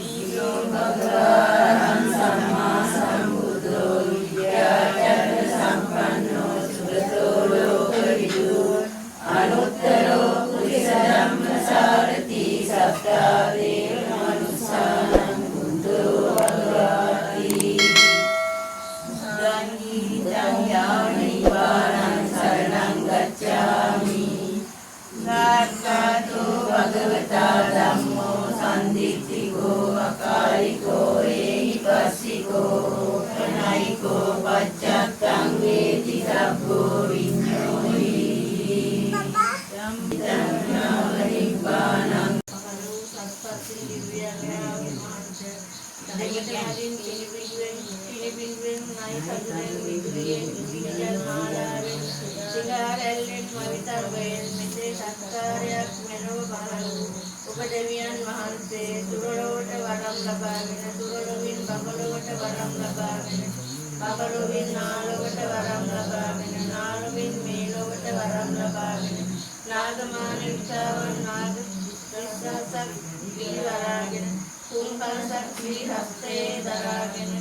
ඊසෝ භගවාන් සම්මා සම්බුද්ධෝ විද්‍යාචර්ය සම්පන්නෝ සුගතෝ ලෝකවිදු අනුත්තරෝ පුරිස ධම්මසාරති සත්තා දේව මනුස්සානං බුද්ධෝ භගවාති සංගීතං යානිවාරං සරණං ගච්ඡාමි සාක්ඛාතෝ භගවතා ධම්මෝ සම්දිත්තිකෝ අකාලිකෝ ඒහිපස්සිකෝ කනයිකෝ පච්චත්තං වේති සබ්බෝ විඤ්ඤෝහි නිබ්බානං සත්පත්ති දිව්‍යංගාවේ මාංශ දයකයන්ින් කිලිපින්වෙන් නයි සතුරෙන් විදුලියෙන් විවිධ මාලාවෙන් සිගාරැල්ලෙන් මවිතරයෙන් මෙසේ සත්කාරයක් මෙලොව බලු ඔබ දෙවියන් වහන්සේ තුරලොවට වරම් ලබාගෙන තුරලොවින් බඹලොවට වරම් ලබාගෙන බඹලොවින් නාලොවට වරම් ලබාගෙන නාලොවින් මේලොවට වරම් ලබාගෙන නාගමාන විචාවන් නාග දසසක් පිළිවරාගෙන තුන්පලසක් පිළිහස්තේ දරාගෙන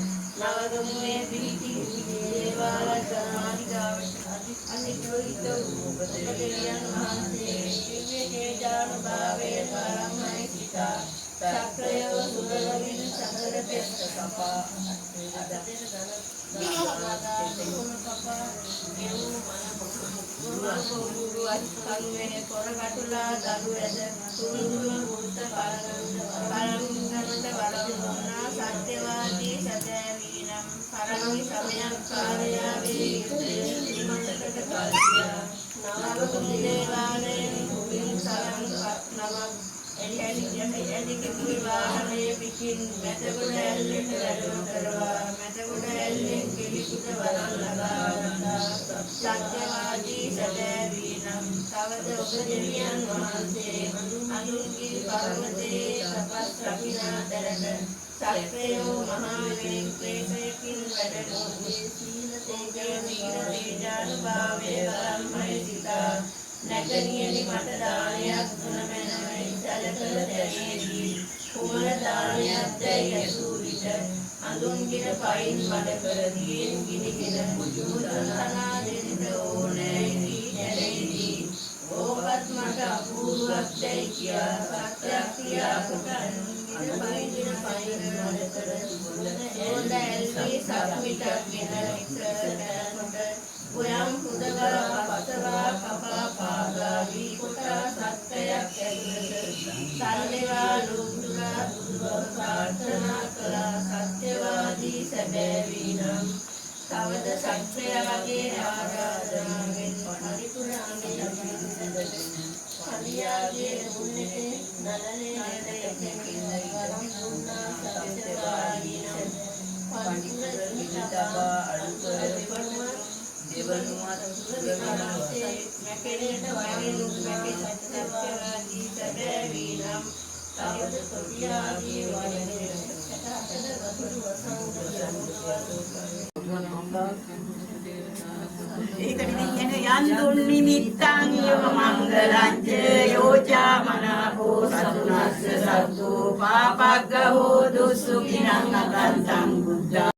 නවගමුවේ පිහිටි දේවාල සමාධිගාවට අනිත්‍යවිත වූ දෙවියන් වහන්සේ දිව්‍ය තේජානුභාවයේ පරමයි සිතා සක්‍රයෝ සුරලවින් සතර පෙත්ත කපා අදදෙන දන කපා එව් ගුරු අස්කන්නේ කොරකටුලා දරු ඇද තුරුදුරු මුර්ත පරමගමන්ත වරමුණා සත්‍යවාදී සදෑවීනම් පරමි සමයක් කාර්යාවේ යුද්ධයේ ශ්‍රීමන්තකට කාර්යය නාගතුන් දේවාලයෙන් මුවින් සරන් නමක් එලි කිපුයි වාහනේ පිටින් මැදගොඩ ඇල්ලෙට වැඩම කරවා මැදගොඩ ඇල්ලෙන් කෙලිකුට වරන් ලබා සත්‍යවාදී සදෑවීනම් තවද ඔබ දෙවියන් වහන්සේ අනුන්ගේ පර්වතයේ තපස් රකිනා දැරට සක්‍රයෝ මහා වේක්ලේශයකින් වැඩනුයේ සීල තේජය වීර තේජානුභාවයේ බ්‍රහ්මයි සිතා නැගණියනි මට දානයක් දුන මැනවයි සැලකල දැනේදී කුමන දානයක් දැයි ඇසූ විට අඳුන්ගිර පයින් මඩ කර දියෙන් ගිනිගෙන මුදුතනා දෙන්නට ඕනෑ දී දැනේදී ඕකත් මට අපූර්වක් දැයි කියා සත්‍යයක් කියා කොට අඳුන්ගිර පයින් මඩ කර ඕන ඇල්ලී සක්මිටක් ගෙන ඉස්සරට පුයම් කුදවල පස්සවා කපා පාගාවී කොටා සත්‍යයක් ඇතුළත සල්ලේවා ලෝතුරා බුදුබව ප්‍රාර්ථනා කළා සත්‍යවාදී සැබෑවීනම් තවද සත්‍යයාගේ ආරාධනාවෙන් පරිපුරාණේ පරියාගේ මුන්නේ නලනේ නැතකින් වරම් දුන්නා සත්‍යවාදීනම් පරිපුර නිතබා අනුකර දෙවනුවත් සුරවිනාසේ මැකෙලට වයින් මැකේ සත්‍යවාදී සැබෑවීනම් තවද සොතියාගේ වයනේ සතහතද වතුරු ඒකනේ යන්දුන් නිමිත්තං යම මංගලං යෝචා මනාපෝ සතුනස්ස සත්තු පාපග්ගහෝ දුස්සුඛිනං අකන්තං